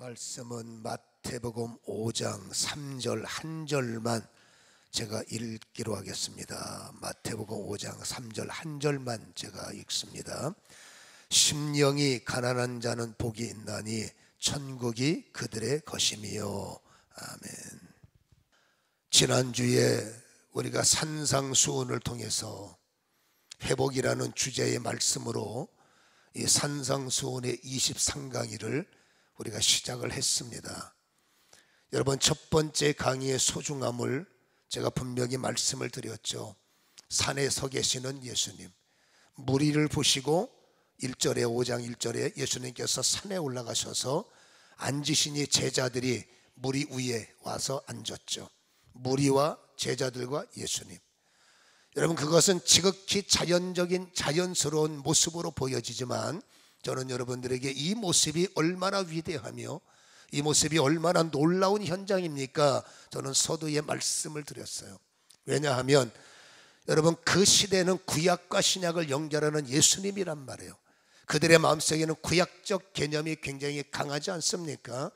말씀은 마태복음 5장 3절 한 절만 제가 읽기로 하겠습니다. 마태복음 5장 3절 한 절만 제가 읽습니다. 심령이 가난한 자는 복이 있나니 천국이 그들의 것임이요. 아멘. 지난주에 우리가 산상수훈을 통해서 회복이라는 주제의 말씀으로 이 산상수훈의 23강의를 우리가 시작을 했습니다. 여러분, 첫 번째 강의의 소중함을 제가 분명히 말씀을 드렸죠. 산에 서 계시는 예수님, 무리를 보시고 1절에 5장 1절에 예수님께서 산에 올라가셔서 앉으시니 제자들이 무리 위에 와서 앉았죠. 무리와 제자들과 예수님. 여러분, 그것은 지극히 자연적인 자연스러운 모습으로 보여지지만 저는 여러분들에게 이 모습이 얼마나 위대하며 이 모습이 얼마나 놀라운 현장입니까? 저는 서두에 말씀을 드렸어요. 왜냐하면 여러분, 그 시대는 구약과 신약을 연결하는 예수님이란 말이에요. 그들의 마음속에는 구약적 개념이 굉장히 강하지 않습니까?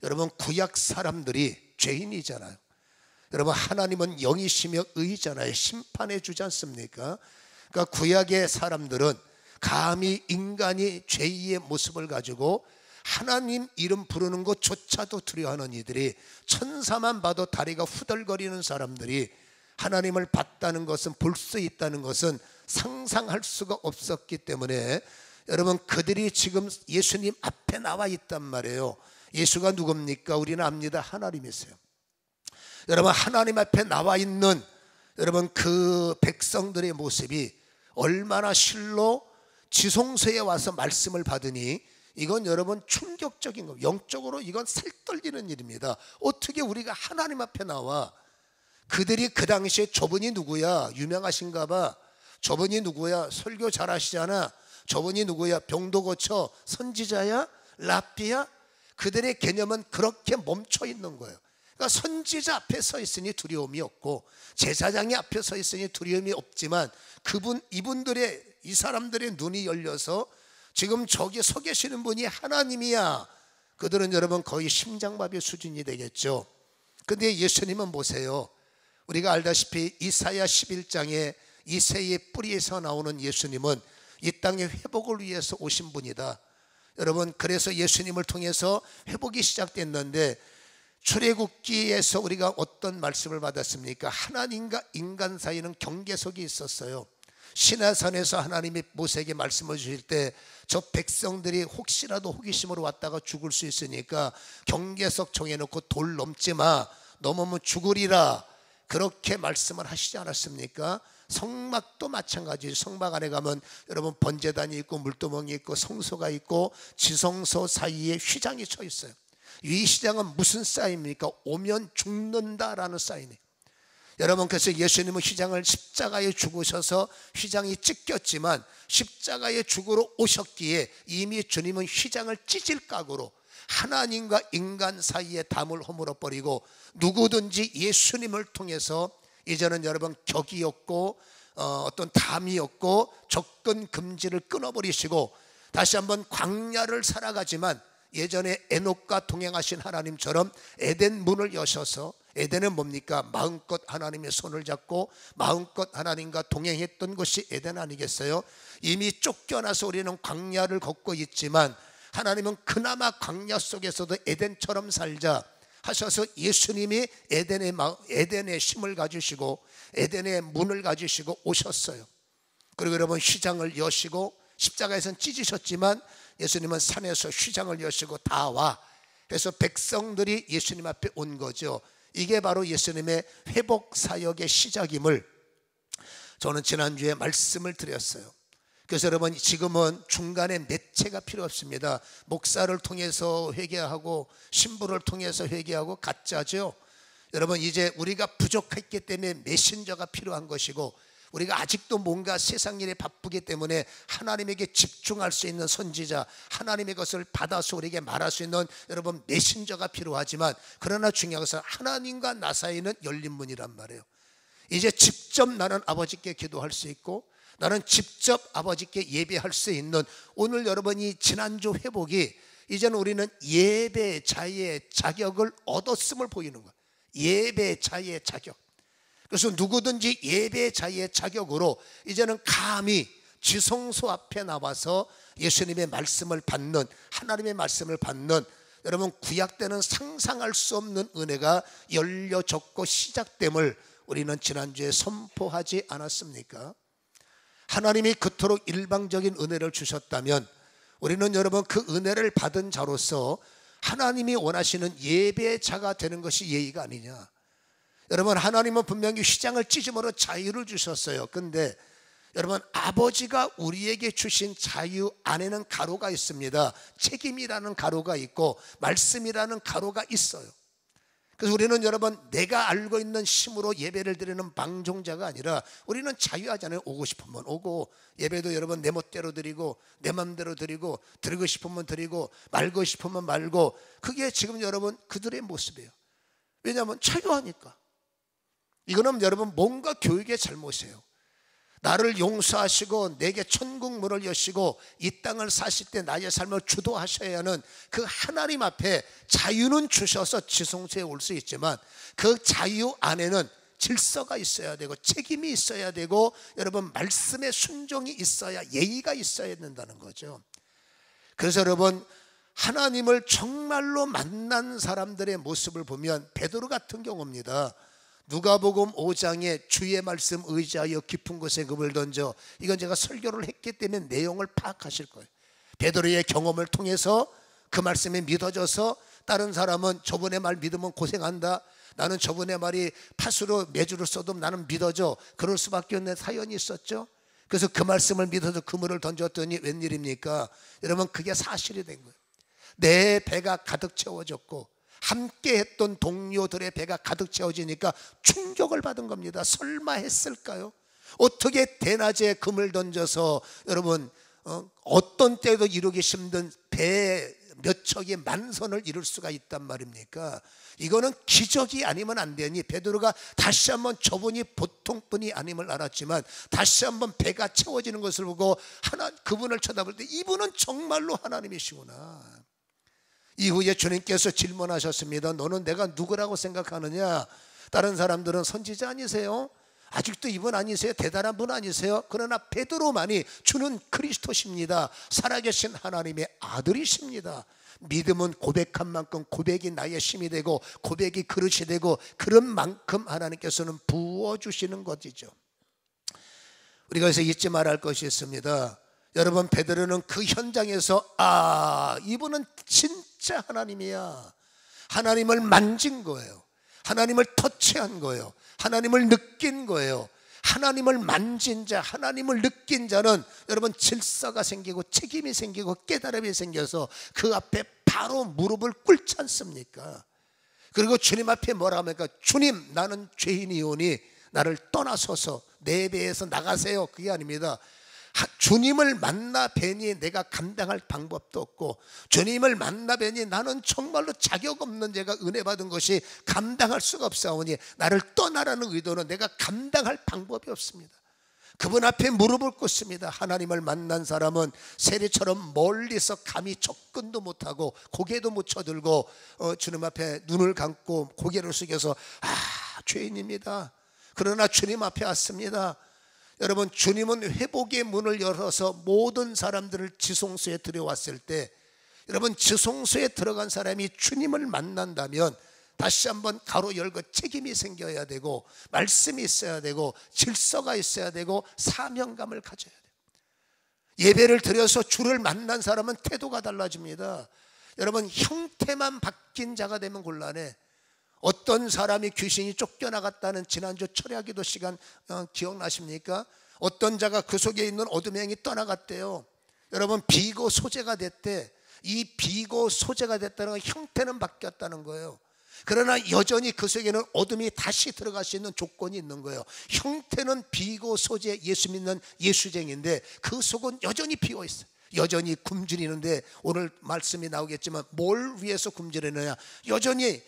여러분, 구약 사람들이 죄인이잖아요. 여러분, 하나님은 영이시며 의잖아요. 심판해 주지 않습니까? 그러니까 구약의 사람들은 감히 인간이 죄의 모습을 가지고 하나님 이름 부르는 것조차도 두려워하는 이들이, 천사만 봐도 다리가 후덜거리는 사람들이 하나님을 봤다는 것은, 볼 수 있다는 것은 상상할 수가 없었기 때문에 여러분, 그들이 지금 예수님 앞에 나와 있단 말이에요. 예수가 누굽니까? 우리는 압니다. 하나님이세요. 여러분, 하나님 앞에 나와 있는 여러분 그 백성들의 모습이 얼마나 실로 지성소에 와서 말씀을 받으니 이건 여러분 충격적인 겁니다. 영적으로 이건 살떨리는 일입니다. 어떻게 우리가 하나님 앞에 나와, 그들이 그 당시에 저분이 누구야? 유명하신가 봐. 저분이 누구야? 설교 잘하시잖아. 저분이 누구야? 병도 고쳐 선지자야? 랍비야? 그들의 개념은 그렇게 멈춰 있는 거예요. 그러니까 선지자 앞에 서 있으니 두려움이 없고 제사장이 앞에 서 있으니 두려움이 없지만 이분들의, 이 사람들의 눈이 열려서 지금 저기 서 계시는 분이 하나님이야. 그들은 여러분 거의 심장마비 수준이 되겠죠. 근데 예수님은 보세요. 우리가 알다시피 이사야 11장에 이새의 뿌리에서 나오는 예수님은 이 땅의 회복을 위해서 오신 분이다. 여러분, 그래서 예수님을 통해서 회복이 시작됐는데 출애굽기에서 우리가 어떤 말씀을 받았습니까? 하나님과 인간 사이는 경계석이 있었어요. 시내산에서 하나님이 모세에게 말씀을 주실 때 저 백성들이 혹시라도 호기심으로 왔다가 죽을 수 있으니까 경계석 정해놓고 돌 넘지 마, 넘으면 죽으리라, 그렇게 말씀을 하시지 않았습니까? 성막도 마찬가지. 성막 안에 가면 여러분 번제단이 있고 물두멍이 있고 성소가 있고 지성소 사이에 휘장이 쳐 있어요. 이 휘장은 무슨 사인입니까? 오면 죽는다라는 사인이에요. 여러분, 그래서 예수님은 휘장을 십자가에 죽으셔서 휘장이 찢겼지만 십자가에 죽으러 오셨기에 이미 주님은 휘장을 찢을 각오로 하나님과 인간 사이에 담을 허물어 버리고 누구든지 예수님을 통해서 이제는 여러분 격이 없고 어떤 담이 없고 접근 금지를 끊어버리시고 다시 한번 광야를 살아가지만 예전에 에녹과 동행하신 하나님처럼 에덴 문을 여셔서, 에덴은 뭡니까? 마음껏 하나님의 손을 잡고 마음껏 하나님과 동행했던 것이 에덴 아니겠어요? 이미 쫓겨나서 우리는 광야를 걷고 있지만 하나님은 그나마 광야 속에서도 에덴처럼 살자 하셔서 예수님이 에덴의 힘을 가지시고 에덴의 문을 가지시고 오셨어요. 그리고 여러분 휘장을 여시고 십자가에서는 찢으셨지만 예수님은 산에서 휘장을 여시고 다 와. 그래서 백성들이 예수님 앞에 온 거죠. 이게 바로 예수님의 회복 사역의 시작임을 저는 지난주에 말씀을 드렸어요. 그래서 여러분, 지금은 중간에 매체가 필요 없습니다. 목사를 통해서 회개하고 신부를 통해서 회개하고 가짜죠. 여러분, 이제 우리가 부족했기 때문에 메신저가 필요한 것이고, 우리가 아직도 뭔가 세상 일에 바쁘기 때문에 하나님에게 집중할 수 있는 선지자, 하나님의 것을 받아서 우리에게 말할 수 있는 여러분 메신저가 필요하지만, 그러나 중요한 것은 하나님과 나 사이는 열린 문이란 말이에요. 이제 직접 나는 아버지께 기도할 수 있고 나는 직접 아버지께 예배할 수 있는, 오늘 여러분이 지난주 회복이 이제는 우리는 예배자의 자격을 얻었음을 보이는 거예요. 예배자의 자격. 그래서 누구든지 예배자의 자격으로 이제는 감히 지성소 앞에 나와서 예수님의 말씀을 받는, 하나님의 말씀을 받는, 여러분 구약 때는 상상할 수 없는 은혜가 열려졌고 시작됨을 우리는 지난주에 선포하지 않았습니까? 하나님이 그토록 일방적인 은혜를 주셨다면 우리는 여러분 그 은혜를 받은 자로서 하나님이 원하시는 예배자가 되는 것이 예의가 아니냐. 여러분 하나님은 분명히 휘장을 찢음으로 자유를 주셨어요. 근데 여러분 아버지가 우리에게 주신 자유 안에는 가로가 있습니다. 책임이라는 가로가 있고 말씀이라는 가로가 있어요. 그래서 우리는 여러분 내가 알고 있는 힘으로 예배를 드리는 방종자가 아니라 우리는 자유하잖아요. 오고 싶으면 오고, 예배도 여러분 내 멋대로 드리고 내 맘대로 드리고 드리고 싶으면 드리고 말고 싶으면 말고, 그게 지금 여러분 그들의 모습이에요. 왜냐하면 자유하니까. 이거는 여러분 뭔가 교육의 잘못이에요. 나를 용서하시고 내게 천국 문을 여시고 이 땅을 사실 때 나의 삶을 주도하셔야 하는 그 하나님 앞에 자유는 주셔서 지성소에 올 수 있지만 그 자유 안에는 질서가 있어야 되고 책임이 있어야 되고 여러분 말씀의 순종이 있어야, 예의가 있어야 된다는 거죠. 그래서 여러분 하나님을 정말로 만난 사람들의 모습을 보면 베드로 같은 경우입니다. 누가복음 5장에 주의 말씀 의지하여 깊은 곳에 금을 던져, 이건 제가 설교를 했기 때문에 내용을 파악하실 거예요. 베드로의 경험을 통해서 그 말씀에 믿어져서 다른 사람은 저분의 말 믿으면 고생한다, 나는 저분의 말이 팥으로 메주를 써도 나는 믿어져, 그럴 수밖에 없는 사연이 있었죠. 그래서 그 말씀을 믿어서 그물을 던졌더니 웬일입니까? 여러분 그게 사실이 된 거예요. 내 배가 가득 채워졌고 함께 했던 동료들의 배가 가득 채워지니까 충격을 받은 겁니다. 설마 했을까요? 어떻게 대낮에 금을 던져서 여러분 어떤 때도 이루기 힘든 배 몇 척의 만선을 이룰 수가 있단 말입니까? 이거는 기적이 아니면 안 되니 베드로가 다시 한번 저분이 보통 분이 아님을 알았지만 다시 한번 배가 채워지는 것을 보고 그분을 쳐다볼 때 이분은 정말로 하나님이시구나. 이후에 주님께서 질문하셨습니다. 너는 내가 누구라고 생각하느냐? 다른 사람들은 선지자 아니세요? 아직도 이분 아니세요? 대단한 분 아니세요? 그러나 베드로만이 주는 그리스도십니다. 살아계신 하나님의 아들이십니다. 믿음은 고백한 만큼 고백이 나의 힘이 되고 고백이 그릇이 되고 그런 만큼 하나님께서는 부어주시는 것이죠. 우리가 그래서 잊지 말할 것이 있습니다. 여러분 베드로는 그 현장에서 이분은 진짜 하나님이야. 하나님을 만진 거예요. 하나님을 터치한 거예요. 하나님을 느낀 거예요. 하나님을 만진 자, 하나님을 느낀 자는 여러분 질서가 생기고 책임이 생기고 깨달음이 생겨서 그 앞에 바로 무릎을 꿇지 않습니까? 그리고 주님 앞에 뭐라 합니까? 주님, 나는 죄인이오니 나를 떠나소서, 내 배에서 나가세요. 그게 아닙니다. 주님을 만나 뵈니 내가 감당할 방법도 없고, 주님을 만나 뵈니 나는 정말로 자격 없는 제가 은혜 받은 것이 감당할 수가 없사오니 나를 떠나라는 의도는 내가 감당할 방법이 없습니다. 그분 앞에 무릎을 꿇습니다. 하나님을 만난 사람은 세리처럼 멀리서 감히 접근도 못하고 고개도 못 쳐들고 주님 앞에 눈을 감고 고개를 숙여서 죄인입니다. 그러나 주님 앞에 왔습니다. 여러분 주님은 회복의 문을 열어서 모든 사람들을 지성소에 들여왔을 때, 여러분 지성소에 들어간 사람이 주님을 만난다면 다시 한번 가로 열고 책임이 생겨야 되고 말씀이 있어야 되고 질서가 있어야 되고 사명감을 가져야 돼요. 예배를 드려서 주를 만난 사람은 태도가 달라집니다. 여러분 형태만 바뀐 자가 되면 곤란해. 어떤 사람이 귀신이 쫓겨나갔다는 지난주 철야기도 시간 기억나십니까? 어떤 자가 그 속에 있는 어둠의 영이 떠나갔대요. 여러분 비고 소재가 됐대. 이 비고 소재가 됐다는 건 형태는 바뀌었다는 거예요. 그러나 여전히 그 속에는 어둠이 다시 들어갈 수 있는 조건이 있는 거예요. 형태는 비고 소재, 예수 믿는 예수쟁인데 그 속은 여전히 비어 있어요. 여전히 굶주리는데 오늘 말씀이 나오겠지만 뭘 위해서 굶주리느냐? 여전히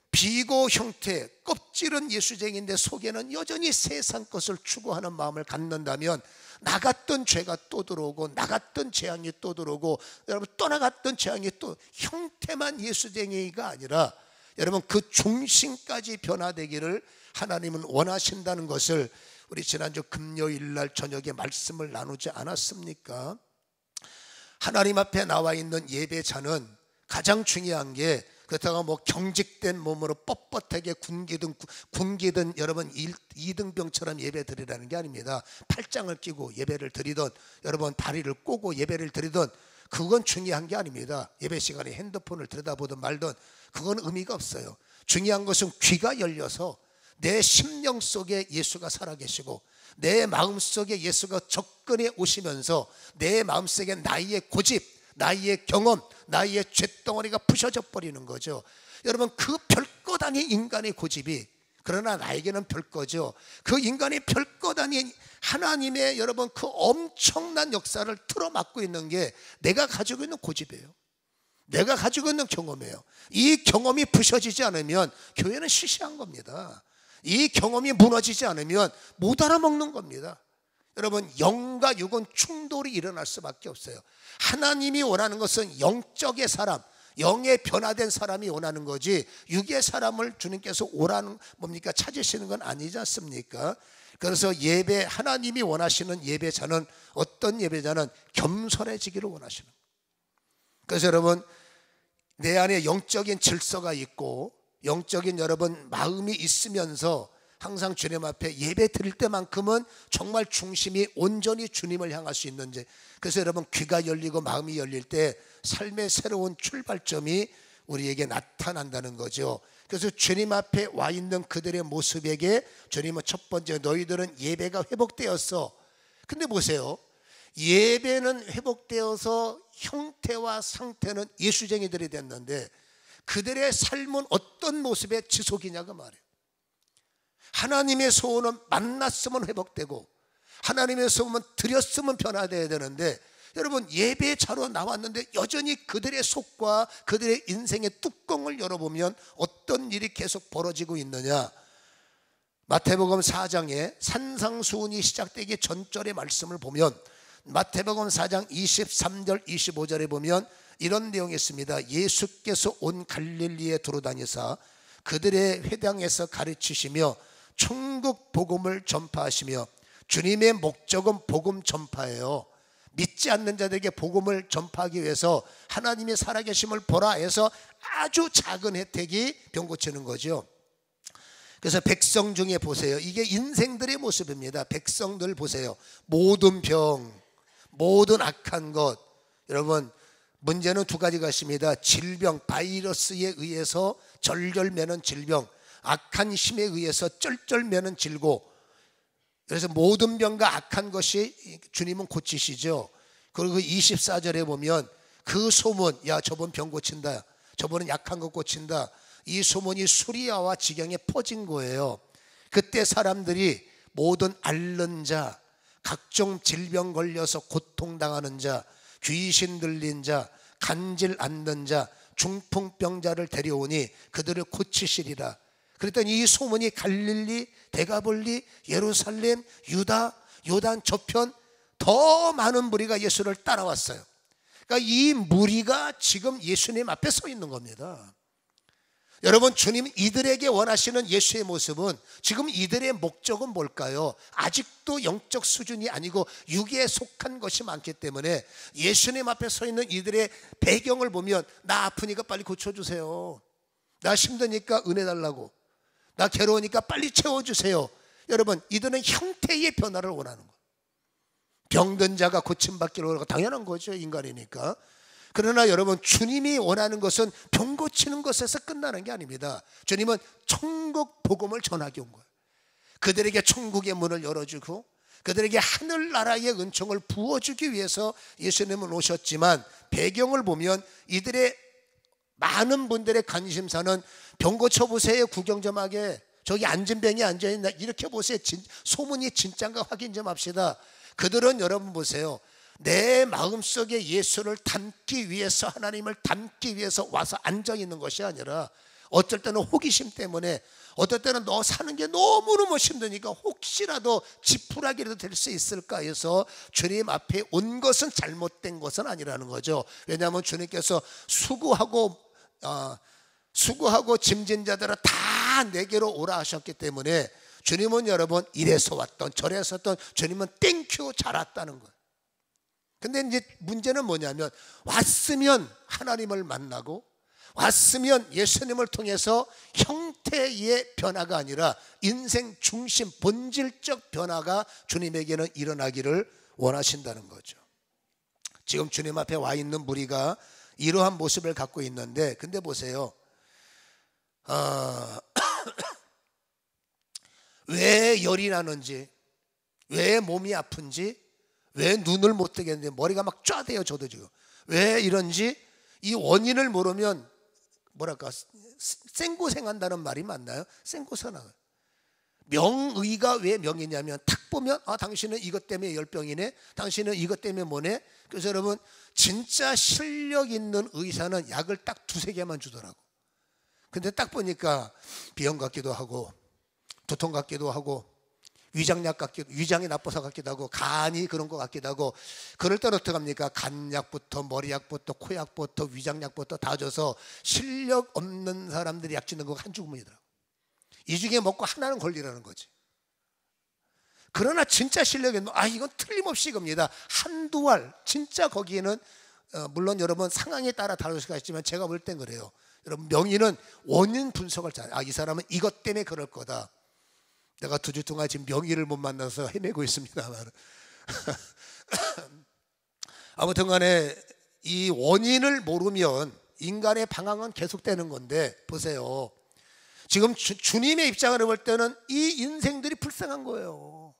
비고 형태, 껍질은 예수쟁인데 속에는 여전히 세상 것을 추구하는 마음을 갖는다면 나갔던 죄가 또 들어오고, 나갔던 재앙이 또 들어오고, 여러분 떠나갔던 재앙이 또, 형태만 예수쟁이가 아니라 여러분 그 중심까지 변화되기를 하나님은 원하신다는 것을 우리 지난주 금요일 날 저녁에 말씀을 나누지 않았습니까? 하나님 앞에 나와 있는 예배자는 가장 중요한 게, 그렇다고 뭐 경직된 몸으로 뻣뻣하게 굶기든 여러분 2등병처럼 예배 드리라는 게 아닙니다. 팔짱을 끼고 예배를 드리든, 여러분 다리를 꼬고 예배를 드리든, 그건 중요한 게 아닙니다. 예배 시간에 핸드폰을 들여다보든 말든 그건 의미가 없어요. 중요한 것은 귀가 열려서 내 심령 속에 예수가 살아계시고, 내 마음속에 예수가 접근해 오시면서 내 마음속에 나의 고집, 나의 경험, 나의 쇳덩어리가 부셔져 버리는 거죠. 여러분 그 별것 아닌 인간의 고집이, 그러나 나에게는 별거죠. 그 인간의 별것 아닌 하나님의 여러분 그 엄청난 역사를 틀어막고 있는 게 내가 가지고 있는 고집이에요. 내가 가지고 있는 경험이에요. 이 경험이 부셔지지 않으면 교회는 시시한 겁니다. 이 경험이 무너지지 않으면 못 알아먹는 겁니다. 여러분 영과 육은 충돌이 일어날 수밖에 없어요. 하나님이 원하는 것은 영적의 사람, 영의 변화된 사람이 원하는 거지, 육의 사람을 주님께서 오라는 뭡니까? 찾으시는 건 아니지 않습니까? 그래서 예배, 하나님이 원하시는 예배자는, 어떤 예배자는 겸손해지기를 원하시는 거예요. 그래서 여러분 내 안에 영적인 질서가 있고 영적인 여러분 마음이 있으면서 항상 주님 앞에 예배 드릴 때만큼은 정말 중심이 온전히 주님을 향할 수 있는지, 그래서 여러분 귀가 열리고 마음이 열릴 때 삶의 새로운 출발점이 우리에게 나타난다는 거죠. 그래서 주님 앞에 와 있는 그들의 모습에게 주님은 첫 번째, 너희들은 예배가 회복되었어. 근데 보세요, 예배는 회복되어서 형태와 상태는 예수쟁이들이 됐는데 그들의 삶은 어떤 모습의 지속이냐고 말해요. 하나님의 소원은 만났으면 회복되고, 하나님의 소원은 드렸으면 변화되어야 되는데, 여러분 예배자로 나왔는데 여전히 그들의 속과 그들의 인생의 뚜껑을 열어보면 어떤 일이 계속 벌어지고 있느냐. 마태복음 4장에 산상수훈이 시작되기 전절의 말씀을 보면, 마태복음 4장 23절 25절에 보면 이런 내용이 있습니다. 예수께서 온 갈릴리에 두루다니사 그들의 회당에서 가르치시며 천국 복음을 전파하시며, 주님의 목적은 복음 전파예요. 믿지 않는 자들에게 복음을 전파하기 위해서 하나님의 살아계심을 보라 해서 아주 작은 혜택이 병 고치는 거죠. 그래서 백성 중에 보세요, 이게 인생들의 모습입니다. 백성들 보세요. 모든 병, 모든 악한 것, 여러분 문제는 두 가지가 있습니다. 질병, 바이러스에 의해서 절절매는 질병, 악한 힘에 의해서 쩔쩔매는 질고, 그래서 모든 병과 악한 것이 주님은 고치시죠. 그리고 24절에 보면 그 소문, 야 저분 병 고친다, 저분은 약한 것 고친다, 이 소문이 수리아와 지경에 퍼진 거예요. 그때 사람들이 모든 앓는 자, 각종 질병 걸려서 고통당하는 자, 귀신 들린 자, 간질 않는 자, 중풍병자를 데려오니 그들을 고치시리라. 그랬더니 이 소문이 갈릴리, 데가볼리, 예루살렘, 유다, 요단 저편 더 많은 무리가 예수를 따라왔어요. 그러니까 이 무리가 지금 예수님 앞에 서 있는 겁니다. 여러분 주님 이들에게 원하시는 예수의 모습은, 지금 이들의 목적은 뭘까요? 아직도 영적 수준이 아니고 육에 속한 것이 많기 때문에 예수님 앞에 서 있는 이들의 배경을 보면, 나 아프니까 빨리 고쳐주세요, 나 힘드니까 은혜 달라고, 나 괴로우니까 빨리 채워주세요. 여러분 이들은 형태의 변화를 원하는 거예요. 병든 자가 고침받기를 원하고, 당연한 거죠, 인간이니까. 그러나 여러분 주님이 원하는 것은 병 고치는 것에서 끝나는 게 아닙니다. 주님은 천국 복음을 전하기 온 거예요. 그들에게 천국의 문을 열어주고 그들에게 하늘나라의 은총을 부어주기 위해서 예수님은 오셨지만, 배경을 보면 이들의 많은 분들의 관심사는 병 고쳐보세요, 구경 좀 하게, 저기 앉은 병이 앉아있나 이렇게 보세요, 소문이 진짜인가 확인 좀 합시다. 그들은 여러분 보세요, 내 마음속에 예수를 담기 위해서, 하나님을 담기 위해서 와서 앉아있는 것이 아니라 어쩔 때는 호기심 때문에, 어떨 때는 너 사는 게 너무너무 힘드니까 혹시라도 지푸라기라도 될 수 있을까 해서 주님 앞에 온 것은 잘못된 것은 아니라는 거죠. 왜냐하면 주님께서 수고하고 짐진 자들은 다 내게로 오라 하셨기 때문에, 주님은 여러분 이래서 왔던 저래서 왔던 주님은 땡큐 잘 왔다는 거예요. 근데 이제 문제는 뭐냐면, 왔으면 하나님을 만나고 왔으면 예수님을 통해서 형태의 변화가 아니라 인생 중심 본질적 변화가 주님에게는 일어나기를 원하신다는 거죠. 지금 주님 앞에 와 있는 무리가 이러한 모습을 갖고 있는데, 근데 보세요. 왜 열이 나는지, 왜 몸이 아픈지, 왜 눈을 못 뜨겠는지, 머리가 막 쫙대요. 저도 지금 왜 이런지 이 원인을 모르면 뭐랄까 생고생한다는 말이 맞나요? 생고생하는. 명의가 왜 명이냐면 탁 보면 당신은 이것 때문에 열병이네, 당신은 이것 때문에 뭐네. 그래서 여러분 진짜 실력 있는 의사는 약을 딱 2-3개만 주더라고. 근데 딱 보니까 비염 같기도 하고 두통 같기도 하고 위장약 같기도, 위장이 나빠서 같기도 하고 간이 그런 것 같기도 하고, 그럴 때는 어떻게 합니까? 간약부터 머리약부터 코약부터 위장약부터 다 줘서 실력 없는 사람들이 약 주는 거 한 주문이더라고. 이 중에 먹고 하나는 걸리라는 거지. 그러나 진짜 실력이 있는, 이건 틀림없이 이겁니다. 한두 알 진짜 거기에는 물론 여러분 상황에 따라 다를 수가 있지만 제가 볼 땐 그래요. 여러분 명의는 원인 분석을 잘, 이 사람은 이것 때문에 그럴 거다. 내가 2주 동안 지금 명의를 못 만나서 헤매고 있습니다만 아무튼 간에 이 원인을 모르면 인간의 방황은 계속되는 건데, 보세요. 지금 주님의 입장을 볼 때는 이 인생들이 불쌍한 거예요.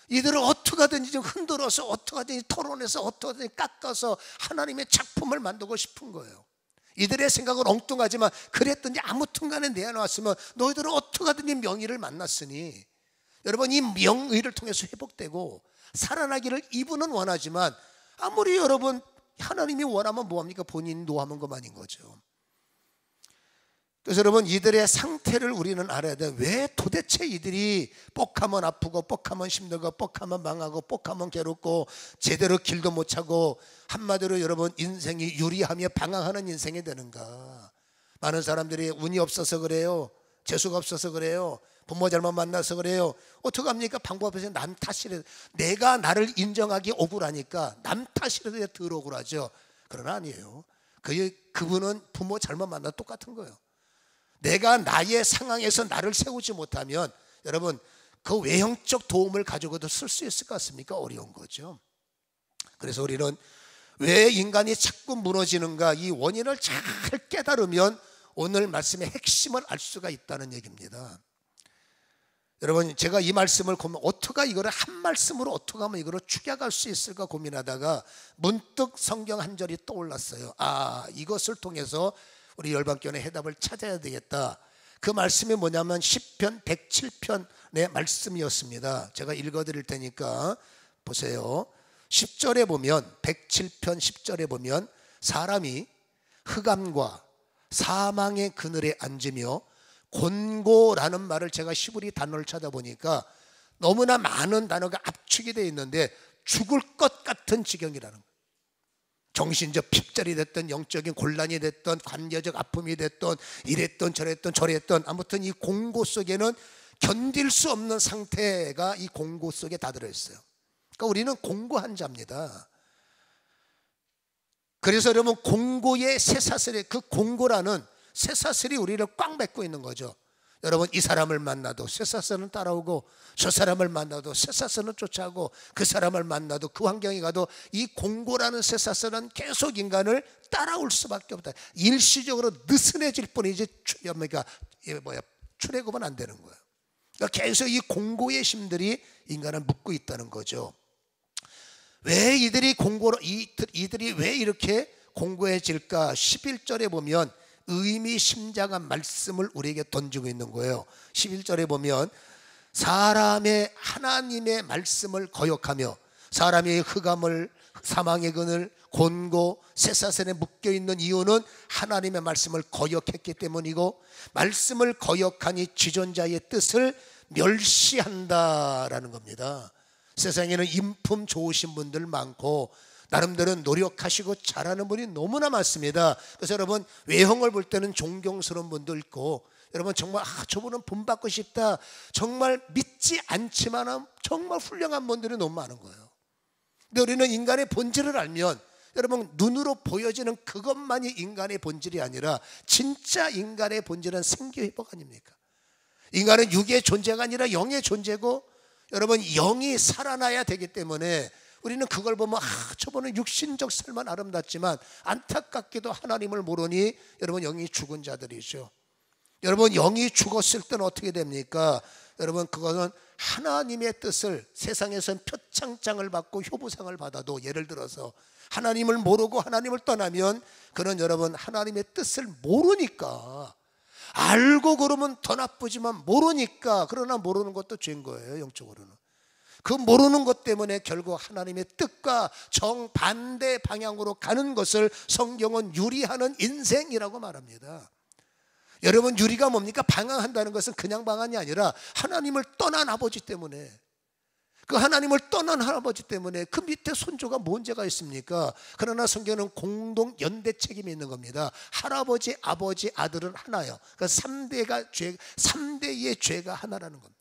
이들을 어떻게 하든지 좀 흔들어서, 어떻게 하든지 토론해서, 어떻게 하든지 깎아서 하나님의 작품을 만들고 싶은 거예요. 이들의 생각은 엉뚱하지만 그랬든지 아무튼 간에 내어놨으면 너희들은 어떻게 하든지 명의를 만났으니, 여러분 이 명의를 통해서 회복되고 살아나기를 이분은 원하지만, 아무리 여러분 하나님이 원하면 뭐합니까? 본인이 노하는 것만인 거죠. 그래서 여러분 이들의 상태를 우리는 알아야 돼요. 왜 도대체 이들이 뻑하면 아프고 뻑하면 힘들고 뻑하면 망하고 뻑하면 괴롭고 제대로 길도 못 차고, 한마디로 여러분 인생이 유리하며 방황하는 인생이 되는가? 많은 사람들이 운이 없어서 그래요, 재수가 없어서 그래요, 부모 잘못 만나서 그래요. 어떻게 합니까? 방법 없이 남 탓이래. 내가 나를 인정하기 억울하니까 남 탓이라도 덜 억울하죠. 그러나 아니에요. 그분은 부모 잘못 만나 똑같은 거예요. 내가 나의 상황에서 나를 세우지 못하면 여러분 그 외형적 도움을 가지고도 쓸 수 있을 것 같습니까? 어려운 거죠. 그래서 우리는 왜 인간이 자꾸 무너지는가, 이 원인을 잘 깨달으면 오늘 말씀의 핵심을 알 수가 있다는 얘기입니다. 여러분 제가 이 말씀을 어떻게 이거를 한 말씀으로 어떻게 하면 이거를 축약할 수 있을까 고민하다가 문득 성경 한 절이 떠올랐어요. 이것을 통해서 우리 열방교회 해답을 찾아야 되겠다. 그 말씀이 뭐냐면 시편 107편의 말씀이었습니다. 제가 읽어드릴 테니까 보세요. 10절에 보면 107편 10절에 보면 사람이 흑암과 사망의 그늘에 앉으며, 곤고라는 말을 제가 시브리 단어를 찾아보니까 너무나 많은 단어가 압축이 되어 있는데 죽을 것 같은 지경이라는 거예요. 정신적 핍절이 됐던, 영적인 곤란이 됐던, 관계적 아픔이 됐던, 이랬던 저랬던 저랬던, 아무튼 이 공고 속에는 견딜 수 없는 상태가 이 공고 속에 다 들어있어요. 그러니까 우리는 공고한 자입니다. 그래서 여러분 공고의 쇠사슬에, 그 공고라는 쇠사슬이 우리를 꽉 맺고 있는 거죠. 여러분 이 사람을 만나도 쇠사슬은 따라오고, 저 사람을 만나도 쇠사슬은 쫓아오고, 그 사람을 만나도 그 환경에 가도 이 공고라는 쇠사슬은 계속 인간을 따라올 수밖에 없다. 일시적으로 느슨해질 뿐이지 출애굽은 안 되는 거예요. 그러니까 계속 이 공고의 힘들이 인간을 묶고 있다는 거죠. 왜 이들이 왜 이렇게 공고해질까? 11절에 보면 의미심장한 말씀을 우리에게 던지고 있는 거예요. 11절에 보면 하나님의 말씀을 거역하며, 사람의 흑암을, 사망의 그늘, 곤고 쇠사슬에 묶여있는 이유는 하나님의 말씀을 거역했기 때문이고, 말씀을 거역하니 지존자의 뜻을 멸시한다라는 겁니다. 세상에는 인품 좋으신 분들 많고 나름대로 노력하시고 잘하는 분이 너무나 많습니다. 그래서 여러분, 외형을 볼 때는 존경스러운 분도 있고, 여러분 정말 저분은 본받고 싶다, 정말 믿지 않지만 정말 훌륭한 분들이 너무 많은 거예요. 근데 우리는 인간의 본질을 알면, 여러분 눈으로 보여지는 그것만이 인간의 본질이 아니라 진짜 인간의 본질은 생기회복 아닙니까? 인간은 육의 존재가 아니라 영의 존재고, 여러분 영이 살아나야 되기 때문에 우리는 그걸 보면 저분은 육신적 삶은 아름답지만 안타깝게도 하나님을 모르니 여러분 영이 죽은 자들이죠. 여러분 영이 죽었을 때는 어떻게 됩니까? 여러분 그것은 하나님의 뜻을, 세상에서는 표창장을 받고 효부상을 받아도 예를 들어서 하나님을 모르고 하나님을 떠나면 그는 여러분 하나님의 뜻을 모르니까, 알고 그러면 더 나쁘지만 모르니까, 그러나 모르는 것도 죄인 거예요. 영적으로는 그 모르는 것 때문에 결국 하나님의 뜻과 정반대 방향으로 가는 것을 성경은 유리하는 인생이라고 말합니다. 여러분 유리가 뭡니까? 방황한다는 것은 그냥 방황이 아니라 하나님을 떠난 아버지 때문에, 그 하나님을 떠난 할아버지 때문에 그 밑에 손주가 뭔 죄가 있습니까? 그러나 성경은 공동 연대 책임이 있는 겁니다. 할아버지, 아버지, 아들은 하나요. 그러니까 3대의 죄가 하나라는 겁니다.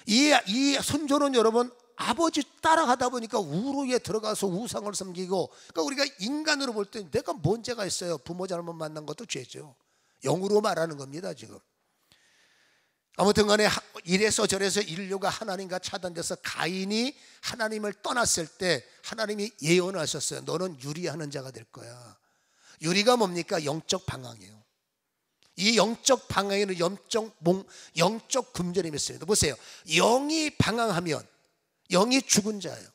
이 손주는 여러분 아버지 따라가다 보니까 우루에 들어가서 우상을 섬기고, 그러니까 우리가 인간으로 볼 때 내가 뭔 죄가 있어요? 부모 잘못 만난 것도 죄죠. 영으로 말하는 겁니다 지금. 아무튼 간에 이래서 저래서 인류가 하나님과 차단돼서 가인이 하나님을 떠났을 때 하나님이 예언하셨어요. 너는 유리하는 자가 될 거야. 유리가 뭡니까? 영적 방황이에요. 이 영적 방황에는 영적 금전이 있습니다. 보세요. 영이 방황하면 영이 죽은 자예요.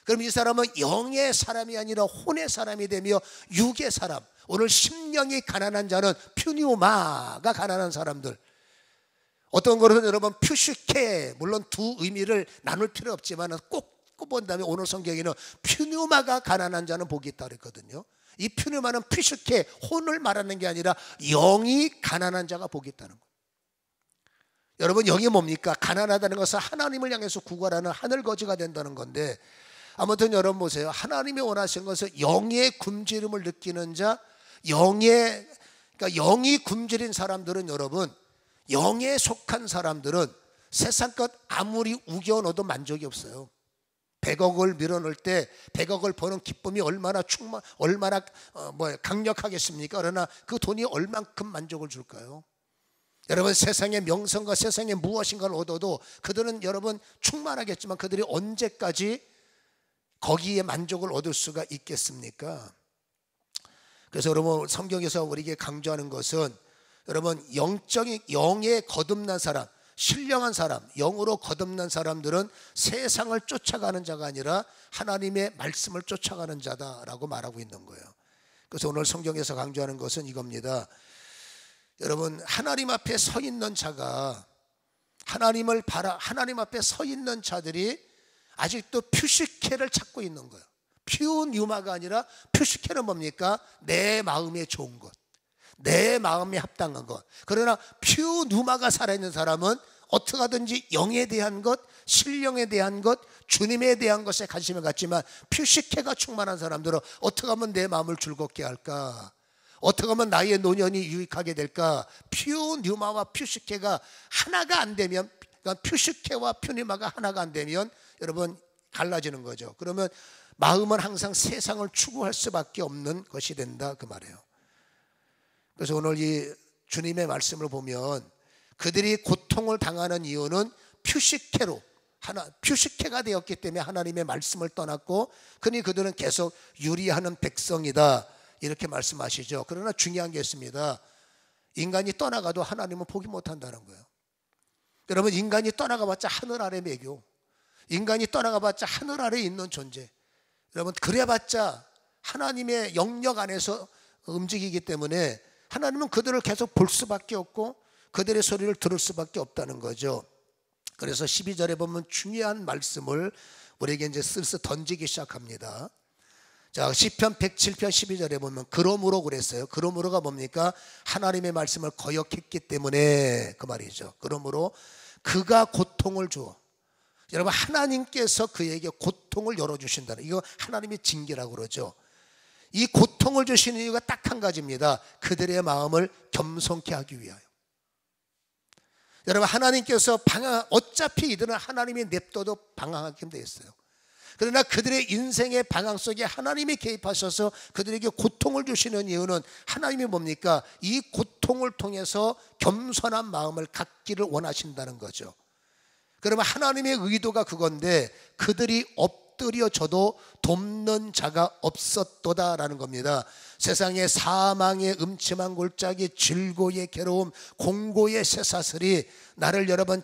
그럼 이 사람은 영의 사람이 아니라 혼의 사람이 되며 육의 사람, 오늘 심령이 가난한 자는 퓨니오마가 가난한 사람들, 어떤 것은 여러분 퓨시케, 물론 두 의미를 나눌 필요 없지만 꼭 꼽은다면 오늘 성경에는 퓨니오마가 가난한 자는 복이 있다 그랬거든요. 이 퓨니오마는 퓨시케, 혼을 말하는 게 아니라 영이 가난한 자가 복이 있다는 거예요. 여러분 영이 뭡니까? 가난하다는 것은 하나님을 향해서 구걸하는 하늘거지가 된다는 건데, 아무튼 여러분 보세요. 하나님이 원하시는 것은 영의 굶주림을 느끼는 자, 그러니까 영이 굶주린 사람들은, 여러분 영에 속한 사람들은 세상 것 아무리 우겨넣어도 만족이 없어요. 100억을 밀어넣을 때 100억을 버는 기쁨이 얼마나 강력하겠습니까? 그러나 그 돈이 얼만큼 만족을 줄까요? 여러분 세상의 명성과 세상의 무엇인가를 얻어도 그들은 여러분 충만하겠지만 그들이 언제까지 거기에 만족을 얻을 수가 있겠습니까? 그래서 여러분 성경에서 우리에게 강조하는 것은, 여러분 영에 거듭난 사람, 신령한 사람, 영으로 거듭난 사람들은 세상을 쫓아가는 자가 아니라 하나님의 말씀을 쫓아가는 자다라고 말하고 있는 거예요. 그래서 오늘 성경에서 강조하는 것은 이겁니다. 여러분 하나님 앞에 서 있는 자가, 하나님 앞에 서 있는 자들이 아직도 퓨시케를 찾고 있는 거예요. 퓨뉴마가 아니라 퓨시케는 뭡니까? 내 마음에 좋은 것, 내 마음에 합당한 것. 그러나 퓨누마가 살아있는 사람은 어떻게 하든지 영에 대한 것, 신령에 대한 것, 주님에 대한 것에 관심을 갖지만, 퓨시케가 충만한 사람들은 어떻게 하면 내 마음을 즐겁게 할까? 어떻게 하면 나의 노년이 유익하게 될까? 퓨뉴마와 퓨시케가 하나가 안 되면, 그러니까 퓨시케와 퓨뉴마가 하나가 안 되면 여러분 갈라지는 거죠. 그러면 마음은 항상 세상을 추구할 수밖에 없는 것이 된다 그 말이에요. 그래서 오늘 이 주님의 말씀을 보면 그들이 고통을 당하는 이유는 퓨시케가 되었기 때문에 하나님의 말씀을 떠났고, 그니 그들은 계속 유리하는 백성이다 이렇게 말씀하시죠. 그러나 중요한 게 있습니다. 인간이 떠나가도 하나님은 포기 못한다는 거예요. 여러분 인간이 떠나가봤자 하늘 아래 매교, 인간이 떠나가봤자 하늘 아래 있는 존재, 여러분 그래봤자 하나님의 영역 안에서 움직이기 때문에 하나님은 그들을 계속 볼 수밖에 없고 그들의 소리를 들을 수밖에 없다는 거죠. 그래서 12절에 보면 중요한 말씀을 우리에게 이제 슬슬 던지기 시작합니다. 자, 시편 107편 12절에 보면 그러므로 그랬어요. 그러므로가 뭡니까? 하나님의 말씀을 거역했기 때문에 그 말이죠. 그러므로 그가 고통을 주어. 여러분, 하나님께서 그에게 고통을 열어주신다는, 이거 하나님의 징계라고 그러죠. 이 고통을 주시는 이유가 딱 한 가지입니다. 그들의 마음을 겸손케 하기 위하여. 여러분, 하나님께서 어차피 이들은 하나님이 냅둬도 방황하게 돼 있어요. 그러나 그들의 인생의 방황 속에 하나님이 개입하셔서 그들에게 고통을 주시는 이유는 하나님이 뭡니까? 이 고통을 통해서 겸손한 마음을 갖기를 원하신다는 거죠. 그러면 하나님의 의도가 그건데 그들이 엎드려져도 돕는 자가 없었도다라는 겁니다. 세상의 사망의 음침한 골짜기, 질고의 괴로움, 공고의 쇠사슬이 나를 여러 번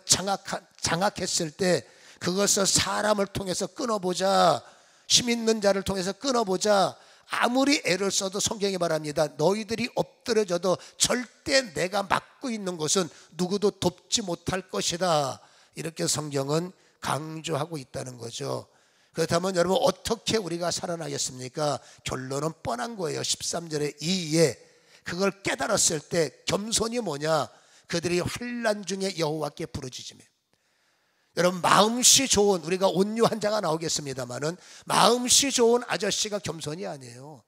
장악했을 때 그것을 사람을 통해서 끊어보자, 힘 있는 자를 통해서 끊어보자. 아무리 애를 써도 성경이 말합니다. 너희들이 엎드려져도 절대 내가 막고 있는 것은 누구도 돕지 못할 것이다. 이렇게 성경은 강조하고 있다는 거죠. 그렇다면 여러분, 어떻게 우리가 살아나겠습니까? 결론은 뻔한 거예요. 13절에 이에 그걸 깨달았을 때 겸손이 뭐냐? 그들이 환난 중에 여호와께 부르짖으며. 여러분, 마음씨 좋은, 우리가 온유한 자가 나오겠습니다마는 마음씨 좋은 아저씨가 겸손이 아니에요.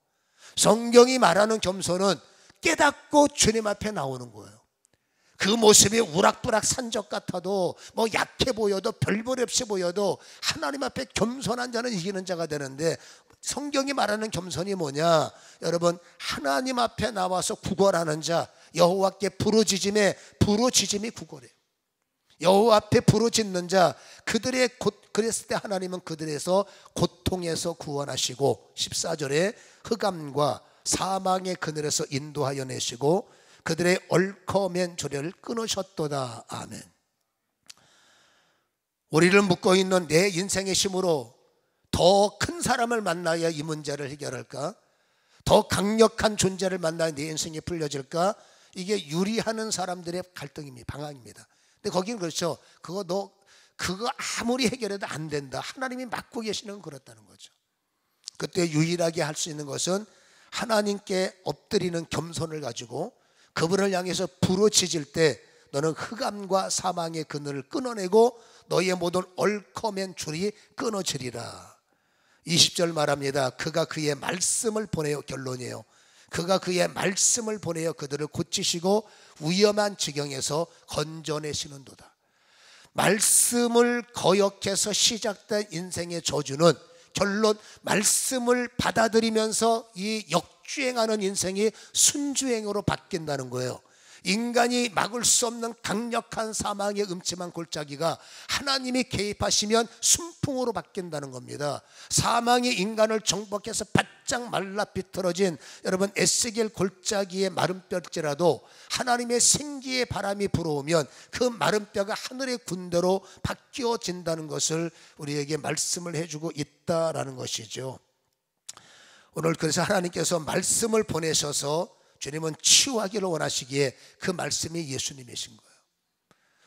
성경이 말하는 겸손은 깨닫고 주님 앞에 나오는 거예요. 그 모습이 우락부락 산적 같아도, 뭐 약해 보여도, 별볼 없이 보여도 하나님 앞에 겸손한 자는 이기는 자가 되는데, 성경이 말하는 겸손이 뭐냐? 여러분, 하나님 앞에 나와서 구걸하는 자, 여호와께 부르짖음이 구걸이에요. 여호와 앞에 부르짖는 자, 그랬을 때 하나님은 그들에서 고통에서 구원하시고, 14절에 흑암과 사망의 그늘에서 인도하여 내시고 그들의 얽어맨 조례를 끊으셨도다. 아멘. 우리를 묶고 있는 내 인생의 힘으로 더 큰 사람을 만나야 이 문제를 해결할까? 더 강력한 존재를 만나야 내 인생이 풀려질까? 이게 유리하는 사람들의 갈등입니다. 방황입니다. 근데 거기는 그렇죠. 그거 아무리 해결해도 안 된다. 하나님이 막고 계시는 건 그렇다는 거죠. 그때 유일하게 할 수 있는 것은 하나님께 엎드리는 겸손을 가지고 그분을 향해서 부르짖을 때 너는 흑암과 사망의 그늘을 끊어내고 너희의 모든 얽어맨 줄이 끊어지리라. 20절 말합니다. 그가 그의 말씀을 보내어, 결론이에요. 그가 그의 말씀을 보내어 그들을 고치시고 위험한 지경에서 건져내시는도다. 말씀을 거역해서 시작된 인생의 저주는 결론, 말씀을 받아들이면서 이 역주행하는 인생이 순주행으로 바뀐다는 거예요. 인간이 막을 수 없는 강력한 사망의 음침한 골짜기가 하나님이 개입하시면 순풍으로 바뀐다는 겁니다. 사망이 인간을 정복해서 바짝 말라 비틀어진 여러분 에스겔 골짜기의 마른 뼈일지라도 하나님의 생기의 바람이 불어오면 그 마른 뼈가 하늘의 군대로 바뀌어진다는 것을 우리에게 말씀을 해주고 있다라는 것이죠. 오늘 그래서 하나님께서 말씀을 보내셔서 주님은 치유하기를 원하시기에 그 말씀이 예수님이신 거예요.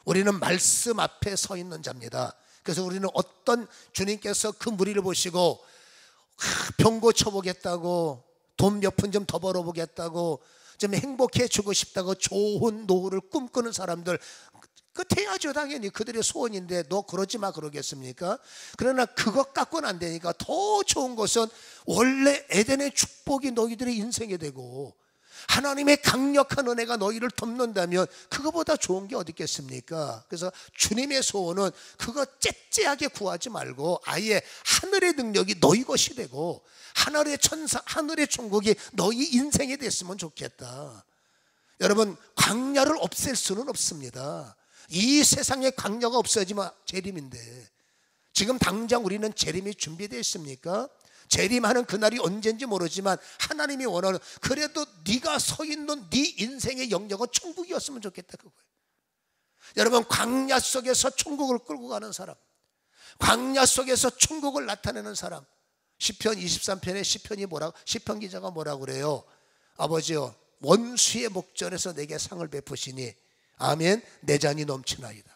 우리는 말씀 앞에 서 있는 자입니다. 그래서 우리는 어떤 주님께서 그 무리를 보시고 병 고쳐보겠다고, 돈 몇 푼 좀 더 벌어보겠다고, 좀 행복해지고 싶다고 좋은 노후를 꿈꾸는 사람들 해야죠. 당연히 그들의 소원인데 너 그러지 마 그러겠습니까? 그러나 그것 갖고는 안 되니까 더 좋은 것은 원래 에덴의 축복이 너희들의 인생이 되고 하나님의 강력한 은혜가 너희를 덮는다면 그거보다 좋은 게 어디 있겠습니까? 그래서 주님의 소원은 그거 째째하게 구하지 말고 아예 하늘의 능력이 너희 것이 되고 하늘의 천사, 하늘의 천국이 너희 인생이 됐으면 좋겠다. 여러분, 광야를 없앨 수는 없습니다. 이 세상에 광야가 없어지면 재림인데 지금 당장 우리는 재림이 준비되어 있습니까? 재림하는 그날이 언젠지 모르지만 하나님이 원하는, 그래도 네가 서 있는 네 인생의 영역은 천국이었으면 좋겠다 그거예요. 여러분, 광야 속에서 천국을 끌고 가는 사람, 광야 속에서 천국을 나타내는 사람. 시편 23편에 시편 기자가 뭐라고 그래요? 아버지여, 원수의 목전에서 내게 상을 베푸시니 아멘. 내 잔이 넘치나이다.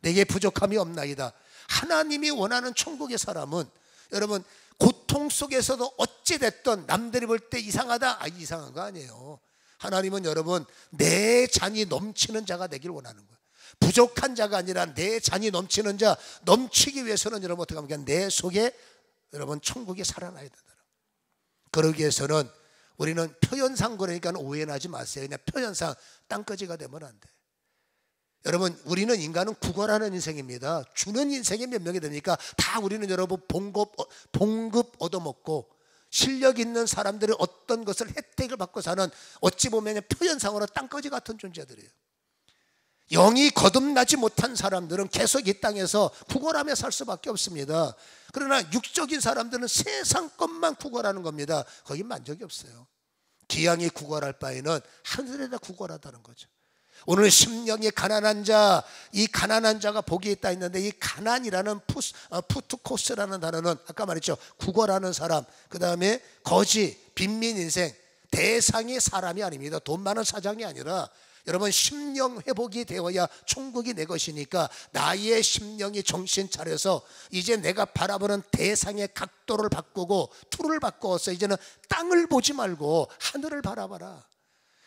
내게 부족함이 없나이다. 하나님이 원하는 천국의 사람은 여러분 고통 속에서도 어찌됐든 남들이 볼 때 이상하다, 이상한 거 아니에요. 하나님은 여러분 내 잔이 넘치는 자가 되길 원하는 거예요. 부족한 자가 아니라 내 잔이 넘치는 자, 넘치기 위해서는 여러분 어떻게 하면 내 속에 여러분 천국이 살아나야 된다. 그러기 위해서는 우리는 표현상, 그러니까 오해하지 마세요. 그냥 표현상 땅거지가 되면 안 돼. 여러분 우리는 인간은 구걸하는 인생입니다. 주는 인생이 몇 명이 됩니까? 다 우리는 여러분 봉급 얻어먹고 실력 있는 사람들이 어떤 것을 혜택을 받고 사는, 어찌 보면 표현상으로 땅거지 같은 존재들이에요. 영이 거듭나지 못한 사람들은 계속 이 땅에서 구걸하며 살 수밖에 없습니다. 그러나 육적인 사람들은 세상 것만 구걸하는 겁니다. 거기 만족이 없어요. 기양이 구걸할 바에는 하늘에다 구걸하다는 거죠. 오늘 심령이 가난한 자, 이 가난한 자가 복이 있다 했는데, 이 가난이라는 푸트코스라는 단어는 아까 말했죠, 구걸하는 사람, 그 다음에 거지, 빈민 인생, 대상이 사람이 아닙니다. 돈 많은 사장이 아니라 여러분 심령 회복이 되어야 천국이 내 것이니까 나의 심령이 정신 차려서 이제 내가 바라보는 대상의 각도를 바꾸고 툴을 바꾸어서 이제는 땅을 보지 말고 하늘을 바라봐라.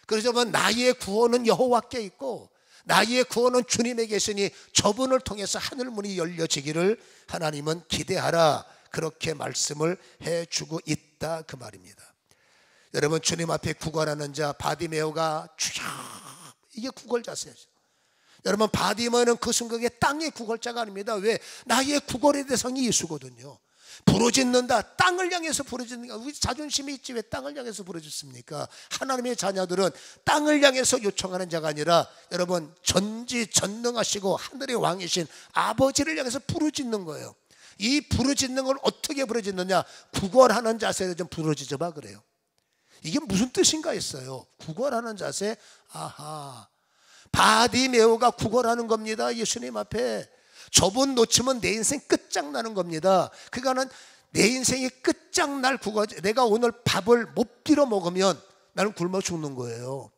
그래서 나의 구원은 여호와께 있고 나의 구원은 주님에 계시니 저분을 통해서 하늘문이 열려지기를 하나님은 기대하라, 그렇게 말씀을 해주고 있다 그 말입니다. 여러분 주님 앞에 구걸하는 자 바디메오가 주여, 이게 구걸 자세죠. 여러분 바디메오는 그 순간에 땅의 구걸자가 아닙니다. 왜? 나의 구걸의 대상이 예수거든요. 부르짖는다, 땅을 향해서 부르짖는다. 우리 자존심이 있지 왜 땅을 향해서 부르짖습니까? 하나님의 자녀들은 땅을 향해서 요청하는 자가 아니라 여러분 전지전능하시고 하늘의 왕이신 아버지를 향해서 부르짖는 거예요. 이 부르짖는 걸 어떻게 부르짖느냐? 구걸하는 자세로 좀 부르짖어봐 그래요. 이게 무슨 뜻인가 했어요. 구걸하는 자세. 아하, 바디메오가 구걸하는 겁니다. 예수님 앞에. 저분 놓치면 내 인생 끝장나는 겁니다. 그러니까는 내 인생이 끝장날 구걸, 내가 오늘 밥을 못 빌어 먹으면 나는 굶어 죽는 거예요.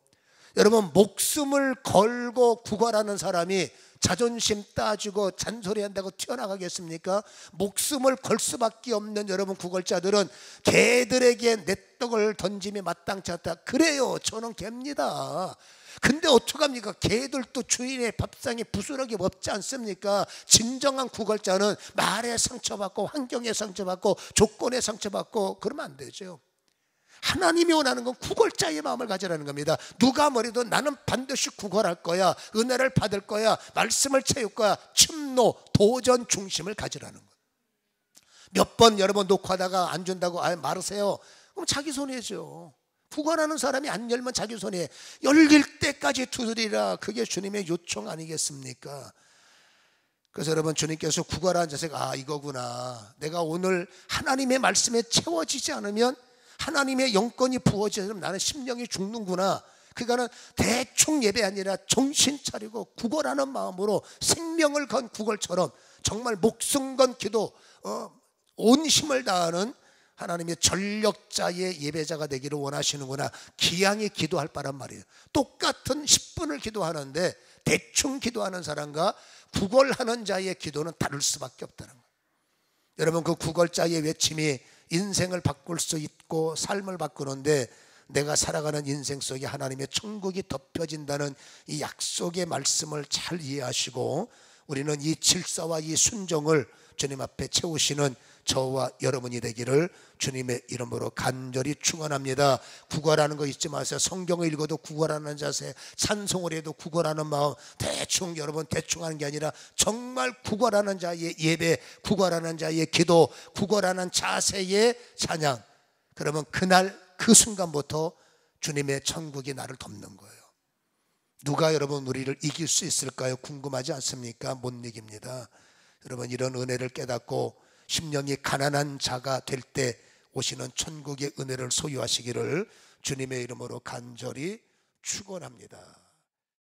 여러분 목숨을 걸고 구걸하는 사람이 자존심 따지고 잔소리한다고 튀어나가겠습니까? 목숨을 걸 수밖에 없는 여러분 구걸자들은 개들에게 내 떡을 던짐이 마땅치 않다. 그래요, 저는 개입니다. 근데 어떡합니까? 개들도 주인의 밥상에 부스러기 없지 않습니까? 진정한 구걸자는 말에 상처받고 환경에 상처받고 조건에 상처받고 그러면 안 되죠. 하나님이 원하는 건 구걸자의 마음을 가지라는 겁니다. 누가 뭐래도 나는 반드시 구걸할 거야, 은혜를 받을 거야, 말씀을 채울 거야, 침노, 도전 중심을 가지라는 거예요. 몇 번 여러분 녹화하다가 안 준다고 말으세요. 그럼 자기 손해죠. 구걸하는 사람이 안 열면 자기 손해. 열릴 때까지 두드리라. 그게 주님의 요청 아니겠습니까? 그래서 여러분 주님께서 구걸하는 자세가 이거구나. 내가 오늘 하나님의 말씀에 채워지지 않으면 하나님의 영권이 부어지지 않으면 나는 심령이 죽는구나. 그러니까는 대충 예배 아니라 정신 차리고 구걸하는 마음으로 생명을 건 구걸처럼 정말 목숨 건 기도, 온 힘을 다하는 하나님의 전력자의 예배자가 되기를 원하시는구나. 기양이 기도할 바란 말이에요. 똑같은 10분을 기도하는데 대충 기도하는 사람과 구걸하는 자의 기도는 다를 수밖에 없다는 거예요. 여러분 그 구걸자의 외침이 인생을 바꿀 수 있고 삶을 바꾸는데, 내가 살아가는 인생 속에 하나님의 천국이 덮여진다는 이 약속의 말씀을 잘 이해하시고 우리는 이 질서와 이 순종을 주님 앞에 채우시는 저와 여러분이 되기를 주님의 이름으로 간절히 축원합니다. 구걸하는 거 잊지 마세요. 성경을 읽어도 구걸하는 자세, 찬송을 해도 구걸하는 마음, 대충 여러분 대충 하는 게 아니라 정말 구걸하는 자의 예배, 구걸하는 자의 기도, 구걸하는 자세의 찬양. 그러면 그날 그 순간부터 주님의 천국이 나를 덮는 거예요. 누가 여러분 우리를 이길 수 있을까요? 궁금하지 않습니까? 못 이깁니다. 여러분 이런 은혜를 깨닫고 심령이 가난한 자가 될 때 오시는 천국의 은혜를 소유하시기를 주님의 이름으로 간절히 축원합니다.